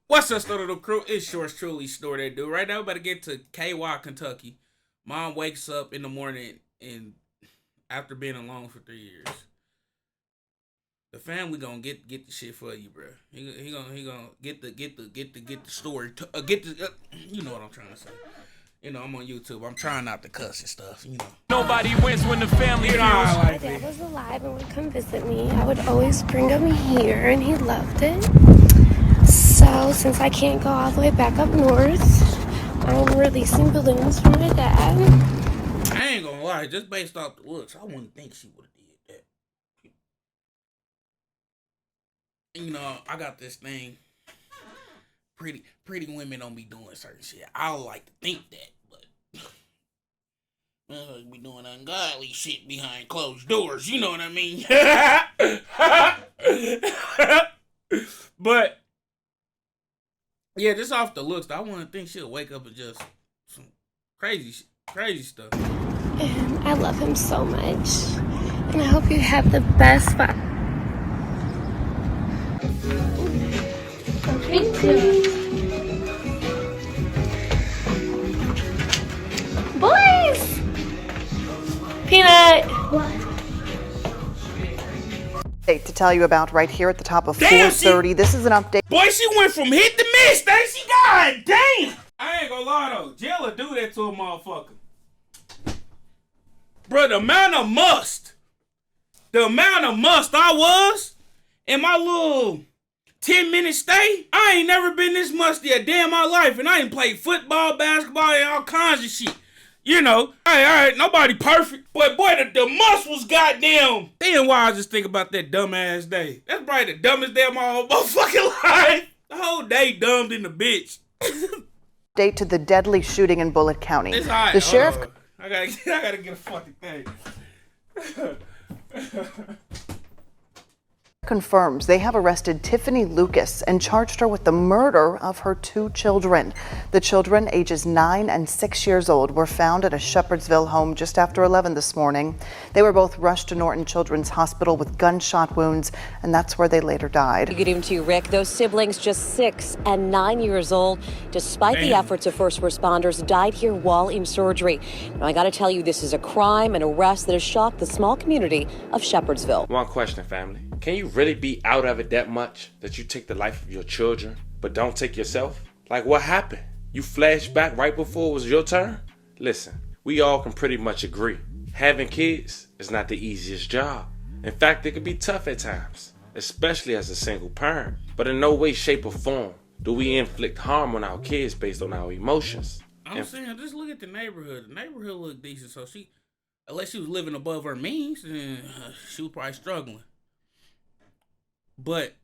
What's up, Snort the Crew? It's yours truly, Snort that dude. Right now, we better get to KY, Kentucky. Mom wakes up in the morning and after being alone for 3 years, the family gonna get the shit for you, bro. He gonna get the story. Get the you know what I'm trying to say. You know, I'm on YouTube. I'm trying not to cuss and stuff. You know. Nobody wins when the family You know how I like My dad it. was alive and would come visit me. I would always bring him here, and he loved it. So, since I can't go all the way back up north, I'm releasing balloons for my dad. I ain't gonna lie, just based off the looks, I wouldn't think she would have did that. You know, I got this thing. Pretty women don't be doing certain shit. I like to think that, but be doing ungodly shit behind closed doors. You know what I mean? But yeah, just off the looks, I want to think she'll wake up and just some crazy stuff. And I love him so much. And I hope you have the best vibe. Thank you. Boys! Peanut! To tell you about right here at the top of Damn, 4:30. This is an update. Boy, she went from hit to miss, Stacy. God damn! I ain't gonna lie though, jail will do that to a motherfucker. Bro, the amount of must I was in my little 10-minute stay, I ain't never been this musty a day in my life, and I ain't played football, basketball, and all kinds of shit. You know, all right, nobody perfect. But boy, the must was goddamn. Damn, why I just think about that dumbass day. That's probably the dumbest day of my whole motherfucking life. The whole day dumbed in the bitch. Date to the deadly shooting in Bullitt County. It's hot. The sheriff I gotta get a fucking thing. confirms they have arrested Tiffany Lucas and charged her with the murder of her 2 children. The children, ages 9 and 6 years old, were found at a Shepherdsville home just after 11 this morning. They were both rushed to Norton Children's Hospital with gunshot wounds, and that's where they later died. Good evening to you, Rick. Those siblings, just 6 and 9 years old, despite the efforts of first responders, died here while in surgery. Now, I got to tell you, this is a crime, an arrest that has shocked the small community of Shepherdsville. One question, family. Can you really be out of it that much that you take the life of your children, but don't take yourself? Like, what happened? You flashed back right before it was your turn? Listen, we all can pretty much agree. Having kids is not the easiest job. In fact, it can be tough at times, especially as a single parent. But in no way, shape, or form do we inflict harm on our kids based on our emotions. I'm saying, just look at the neighborhood. The neighborhood looked decent, so unless she was living above her means, then she was probably struggling. But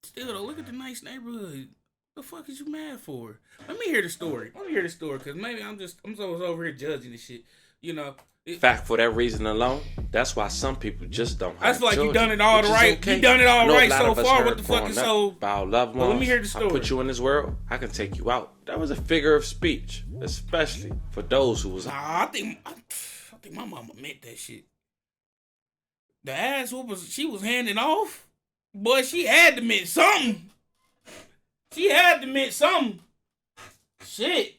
still, though, look at the nice neighborhood. The fuck is you mad for? Let me hear the story. Because maybe I'm always over here judging this shit. You know. Fact, for that reason alone, that's why some people just don't have I feel like children, you done it all right. okay. You done it all right so far. What the fuck is so? By our loved Well, ones, let me hear the story. I put you in this world, I can take you out. That was a figure of speech, especially for those who was. Nah, I think my mama meant that shit. The ass whoopers she was handing off, boy, she had to meant something. Shit.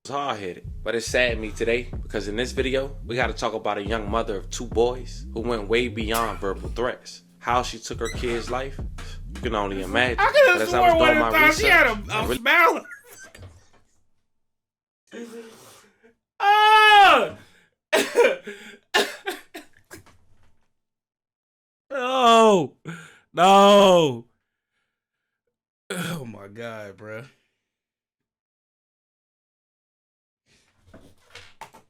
Hard-headed, but it saddened me today because in this video we got to talk about a young mother of 2 boys who went way beyond verbal threats. How she took her kid's life, you can only imagine. I could But have as I was sworn doing one my time research, she had I a really- smile. Oh! No. Oh my God, bruh.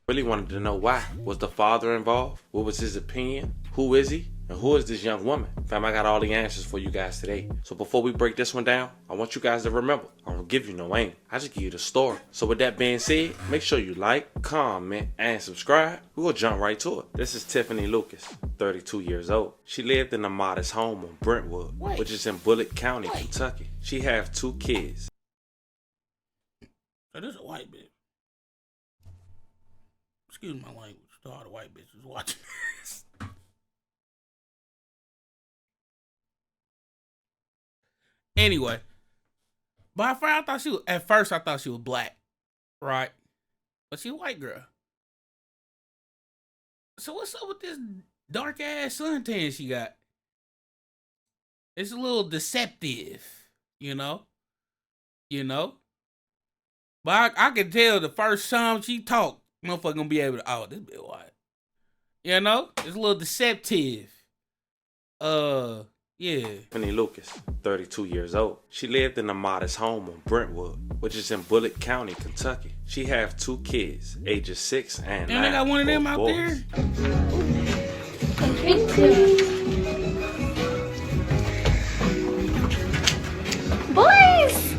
really wanted to know why. Was the father involved? What was his opinion? Who is he? And who is this young woman? Fam, I got all the answers for you guys today. So before we break this one down, I want you guys to remember, I don't give you no aim. I just give you the story. So with that being said, make sure you like, comment, and subscribe. We're gonna jump right to it. This is Tiffany Lucas, 32 years old. She lived in a modest home on Brentwood, which is in Bullitt County, Kentucky. She has 2 kids. So this is a white bitch. Excuse my language to all the white bitches watching this. Anyway, but I thought she was, at first I thought she was black, right? But she a white girl. So what's up with this dark ass suntan she got? It's a little deceptive, you know? But I can tell the first time she talked, motherfucker gonna be able to, oh, this bit white. You know? It's a little deceptive. Yeah. Tiffany Lucas, 32 years old. She lived in a modest home on Brentwood, which is in Bullitt County, Kentucky. She have 2 kids, ages 6 and 9. And they got one of them both out boys. there? Boys!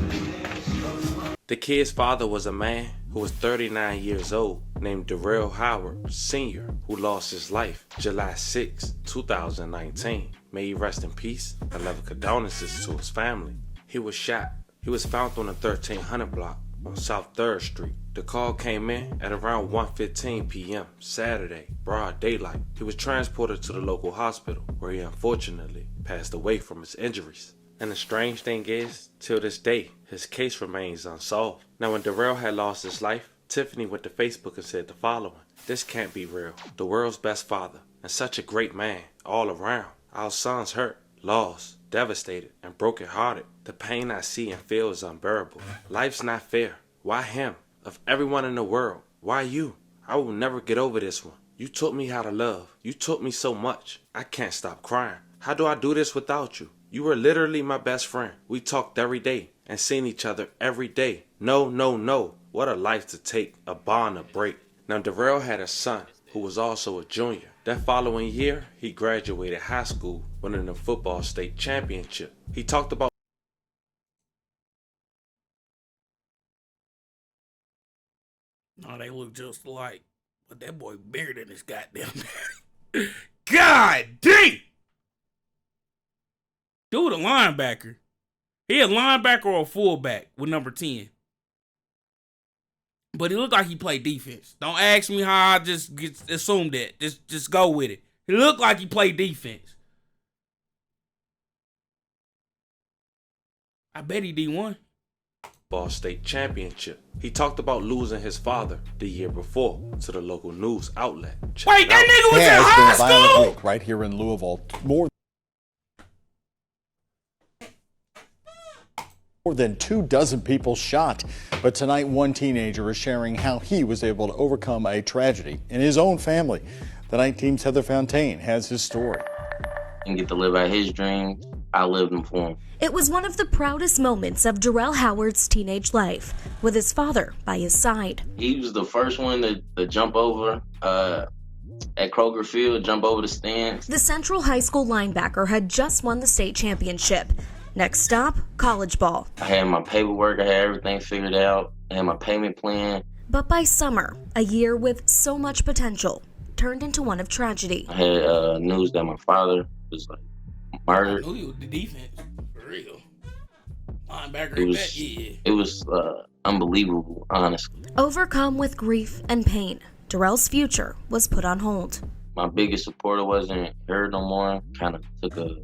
The kid's father was a man who was 39 years old, named Darrell Howard Sr., who lost his life July 6, 2019. May he rest in peace and love condolences to his family. He was shot. He was found on the 1300 block on South 3rd Street. The call came in at around 1:15 p.m. Saturday, broad daylight. He was transported to the local hospital, where he unfortunately passed away from his injuries. And the strange thing is, till this day, his case remains unsolved. Now, when Darrell had lost his life, Tiffany went to Facebook and said the following: "This can't be real. The world's best father, and such a great man all around. Our son's hurt, lost, devastated, and brokenhearted. The pain I see and feel is unbearable. Life's not fair. Why him? Of everyone in the world, why you? I will never get over this one. You taught me how to love. You taught me so much. I can't stop crying. How do I do this without you? You were literally my best friend. We talked every day and seen each other every day. No. What a life to take, a bond to break." Now, Darrell had a son who was also a junior. That following year, he graduated high school, winning the football state championship. He talked about No, they look just alike. But that boy bigger than his goddamn daddy. God damn! Dude a linebacker. He a linebacker or a fullback with number 10. But he looked like he played defense. Don't ask me how I just assumed that. Just go with it. He looked like he played defense. I bet he D1. Ball state championship. He talked about losing his father the year before to the local news outlet. Check Wait, it that out. nigga was There in has been high a violent school? week right here in Louisville. More than 24 people shot. But tonight, one teenager is sharing how he was able to overcome a tragedy in his own family. The night team's Heather Fontaine has his story. And get to live out his dreams. I lived them for him. It was one of the proudest moments of Darrell Howard's teenage life, with his father by his side. He was the first one to jump over at Kroger Field, jump over the stands. The Central High School linebacker had just won the state championship. Next stop, college ball. I had my paperwork, I had everything figured out, I had my payment plan. But by summer, a year with so much potential turned into one of tragedy. I had news that my father was murdered. I knew he was the defense. For real. Linebacker in that, yeah. It was unbelievable, honestly. Overcome with grief and pain, Darrell's future was put on hold. My biggest supporter wasn't here no more. Kind of took a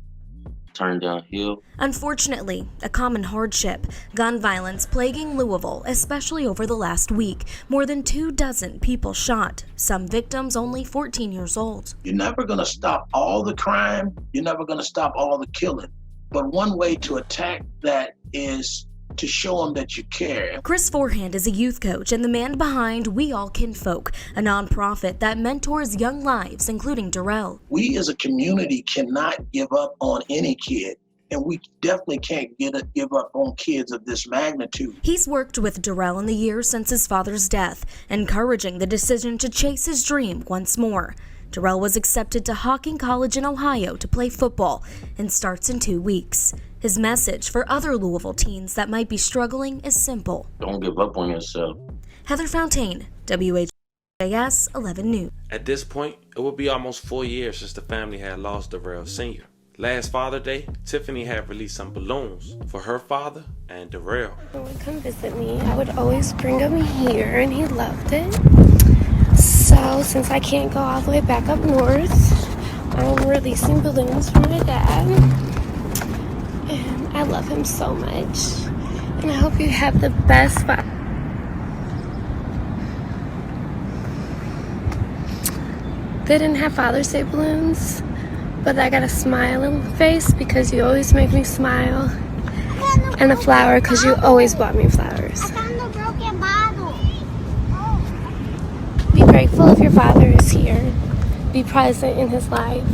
turn downhill. Unfortunately, a common hardship, gun violence plaguing Louisville, especially over the last week. More than 24 people shot, some victims only 14 years old. You're never going to stop all the crime. You're never going to stop all the killing. But one way to attack that is to show them that you care. Chris Forehand is a youth coach and the man behind We All Kinfolk, a nonprofit that mentors young lives, including Darrell. We as a community cannot give up on any kid, and we definitely can't give up on kids of this magnitude. He's worked with Darrell in the years since his father's death, encouraging the decision to chase his dream once more. Darrell was accepted to Hocking College in Ohio to play football and starts in 2 weeks. His message for other Louisville teens that might be struggling is simple. Don't give up on yourself. Heather Fontaine, WHAS 11 News. At this point, it would be almost 4 years since the family had lost Darrell Sr. Last Father's Day, Tiffany had released some balloons for her father and Darrell. When he would come visit me, I would always bring him here, and he loved it. So, since I can't go all the way back up north, I'm releasing balloons for my dad. And I love him so much. And I hope you have the best father. They didn't have Father's Day balloons, but I got a smiling face because you always make me smile. And a flower because you always bought me flowers. I found a broken bottle. Be grateful if your father is here. Be present in his life.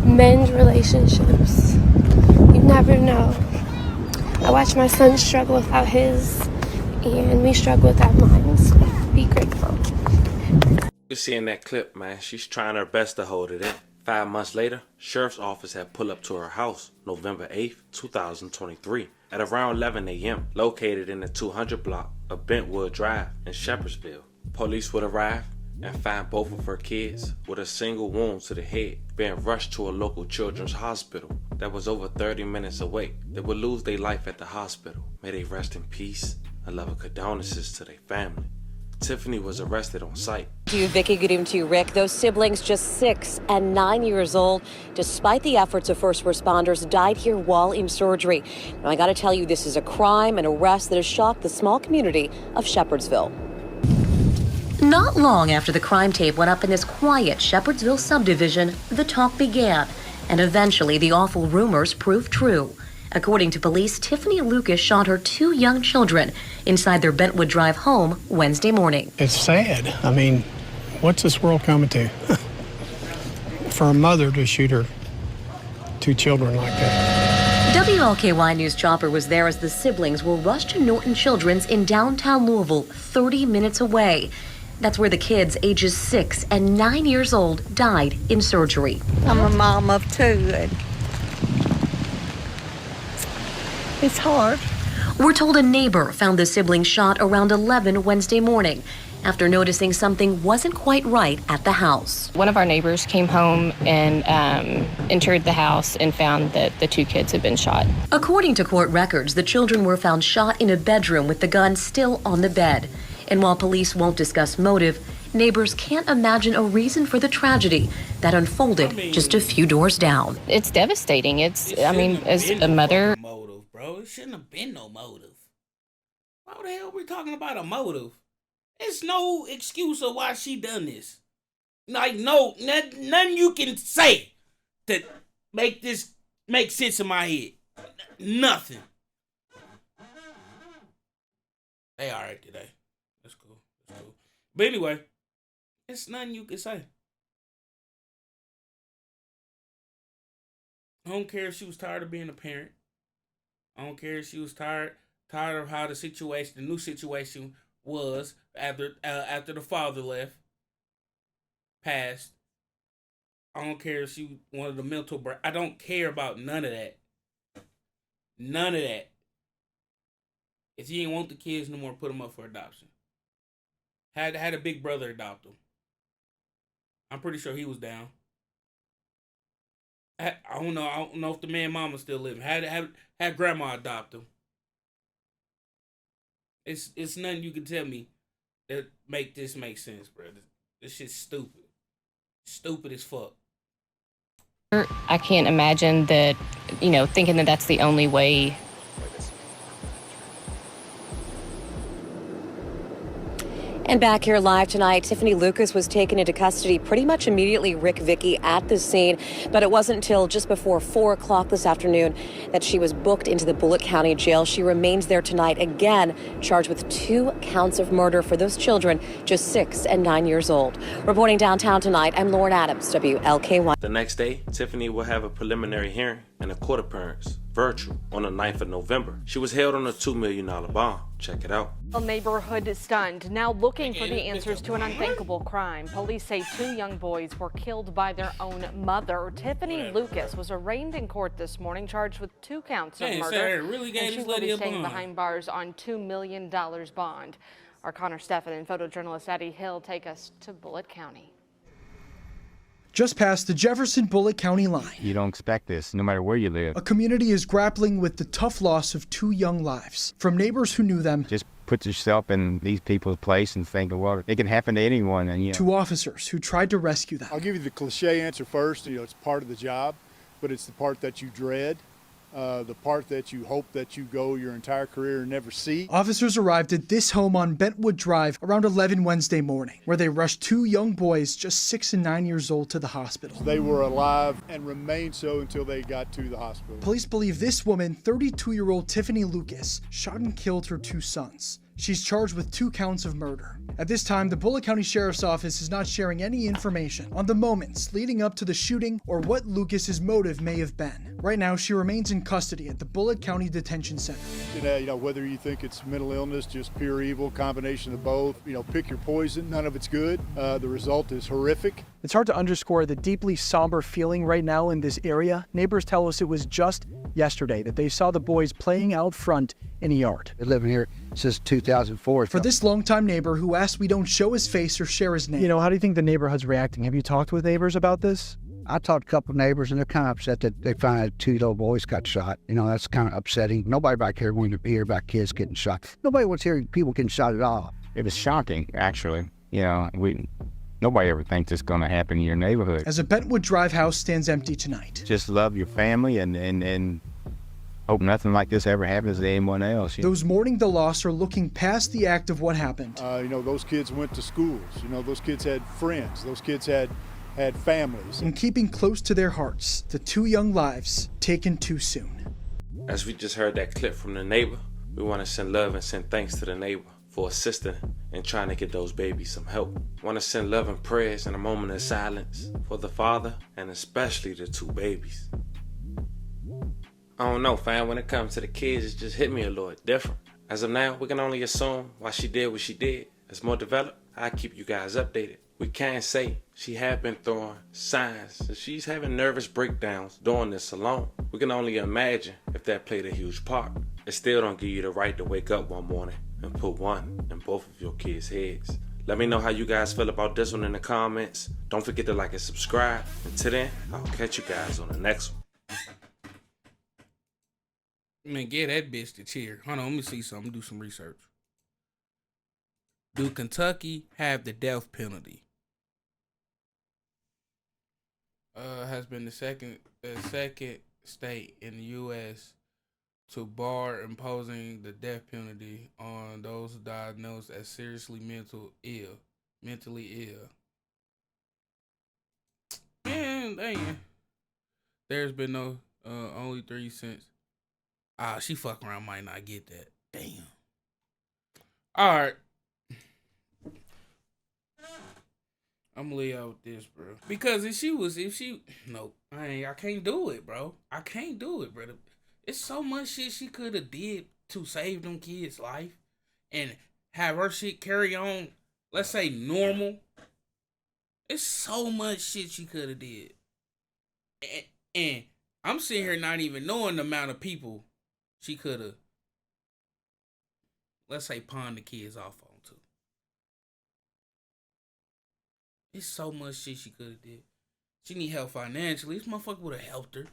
Mend relationships. You never know. I watch my son struggle without his, and we struggle without mine. So be grateful. You see in that clip, man, she's trying her best to hold it in. 5 months later, sheriff's office had pulled up to her house, November 8th, 2023, at around 11 a.m., located in the 200 block of Bentwood Drive in Shepherdsville. Police would arrive and find both of her kids with a single wound to the head, being rushed to a local children's hospital that was over 30 minutes away. They would lose their life at the hospital. May they rest in peace and love and condolences to their family. Tiffany was arrested on site. To you, Vicky. Good evening to you, Rick. Those siblings, just 6 and 9 years old, despite the efforts of first responders, died here while in surgery. Now, I got to tell you, this is a crime, an arrest that has shocked the small community of Shepherdsville. Not long after the crime tape went up in this quiet Shepherdsville subdivision, the talk began, and eventually the awful rumors proved true. According to police, Tiffany Lucas shot her 2 young children inside their Bentwood Drive home Wednesday morning. It's sad. I mean, what's this world coming to? For a mother to shoot her 2 children like that. WLKY News Chopper was there as the siblings were rushed to Norton Children's in downtown Louisville, 30 minutes away. That's where the kids, ages 6 and 9 years old, died in surgery. I'm a mom of 2, and it's hard. We're told a neighbor found the siblings shot around 11 Wednesday morning after noticing something wasn't quite right at the house. One of our neighbors came home and entered the house and found that the 2 kids had been shot. According to court records, the children were found shot in a bedroom with the gun still on the bed. And while police won't discuss motive, neighbors can't imagine a reason for the tragedy that unfolded just a few doors down. It's devastating. As a mother. Motive, bro. It shouldn't have been no motive. Why the hell are we talking about a motive? There's no excuse of why she done this. Like, no, nothing you can say to make this make sense in my head. Nothing. They all right today. That's cool. But anyway, it's nothing you can say. I don't care if she was tired of being a parent. I don't care if she was tired of how the new situation was after the father passed. I don't care if she wanted a mental break. I don't care about none of that. None of that. If you didn't want the kids no more, put them up for adoption. Had a big brother adopt them. I'm pretty sure he was down. I don't know if the man mama still living. Had grandma adopt him. It's nothing you can tell me that make this make sense, bro. This shit's stupid. Stupid as fuck. I can't imagine that, thinking that that's the only way. And back here live tonight, Tiffany Lucas was taken into custody pretty much immediately, Rick, Vicky, at the scene. But it wasn't until just before 4 o'clock this afternoon that she was booked into the Bullitt County Jail. She remains there tonight, again, charged with 2 counts of murder for those children, just 6 and 9 years old. Reporting downtown tonight, I'm Lauren Adams, WLKY. The next day, Tiffany will have a preliminary hearing and a court appearance, virtual, on the 9th of November. She was held on a $2 million bond. Check it out. A neighborhood is stunned, now looking for the answers to an unthinkable crime. Police say 2 young boys were killed by their own mother. Tiffany Lucas was arraigned in court this morning, charged with 2 counts of murder. Really and she will be staying behind bars on $2 million bond. Our Connor Steffen and photojournalist Eddie Hill take us to Bullitt County. Just past the Jefferson-Bullitt County line. You don't expect this, no matter where you live. A community is grappling with the tough loss of 2 young lives. From neighbors who knew them, just put yourself in these people's place and think, well, it can happen to anyone. And to officers who tried to rescue them. I'll give you the cliche answer first. It's part of the job, but it's the part that you dread. the part that you hope that you go your entire career and never see. Officers arrived at this home on Bentwood Drive around 11 Wednesday morning, where they rushed 2 young boys just 6 and 9 years old to the hospital. They were alive and remained so until they got to the hospital. Police believe this woman, 32-year-old Tiffany Lucas, shot and killed her 2 sons. She's charged with 2 counts of murder. At this time, the Bullitt County Sheriff's Office is not sharing any information on the moments leading up to the shooting or what Lucas's motive may have been. Right now, she remains in custody at the Bullitt County Detention Center. Whether you think it's mental illness, just pure evil, combination of both, pick your poison. None of it's good. The result is horrific. It's hard to underscore the deeply somber feeling right now in this area. Neighbors tell us it was just yesterday that they saw the boys playing out front in a yard. Been living here since 2004. For this longtime neighbor who asked we don't show his face or share his name. How do you think the neighborhood's reacting? Have you talked with neighbors about this? I talked to a couple of neighbors, and they're kind of upset that they find out 2 little boys got shot. That's kind of upsetting. Nobody back here wanted to hear about kids getting shot. Nobody wants to hear people getting shot at all. It was shocking, actually. Nobody ever thinks it's going to happen in your neighborhood. As a Bentwood Drive house stands empty tonight. Just love your family and hope nothing like this ever happens to anyone else. Those mourning the loss are looking past the act of what happened. Those kids went to schools. Those kids had friends. Those kids had families. And keeping close to their hearts, the 2 young lives taken too soon. As we just heard that clip from the neighbor, we want to send love and send thanks to the neighbor for assisting and trying to get those babies some help. Want to send love and prayers in a moment of silence for the father and especially the 2 babies. I don't know, fam, when it comes to the kids, it just hit me a little different. As of now, we can only assume why she did what she did. As more developed, I'll keep you guys updated. We can't say she had been throwing signs that she's having nervous breakdowns doing this alone. We can only imagine if that played a huge part. It still don't give you the right to wake up one morning and put one in both of your kids' heads. Let me know how you guys feel about this one in the comments. Don't forget to like and subscribe. Until then, I'll catch you guys on the next one. Man, get that bitch to cheer. Hold on, let me see something. Do some research. Do Kentucky have the death penalty? Has been the second state in the U.S. to bar imposing the death penalty on those diagnosed as seriously mentally ill. Man, dang. There's been no only 3 cents. She fuck around might not get that. Damn. All right. I'm gonna leave out with this, bro. Because I can't do it, bro. I can't do it, brother. It's so much shit she could have did to save them kids' life and have her shit carry on, let's say, normal. It's so much shit she could have did. And I'm sitting here not even knowing the amount of people she could have, let's say, pawned the kids off on to. It's so much shit she could have did. She need help financially. This motherfucker would have helped her.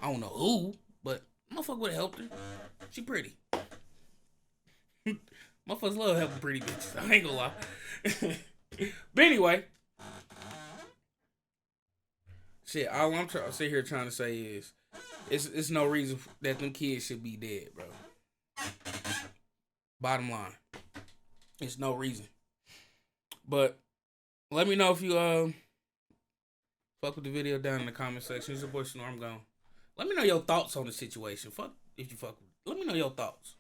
I don't know who, but motherfucker would have helped her. She pretty. Motherfuckers love helping pretty bitches. I ain't gonna lie. But anyway. Shit, all I'm sit here trying to say is it's no reason that them kids should be dead, bro. Bottom line. It's no reason. But let me know if you fuck with the video down in the comment section. It's your boy Snor, I'm gone. Let me know your thoughts on the situation. Fuck if you fuck with it. Let me know your thoughts.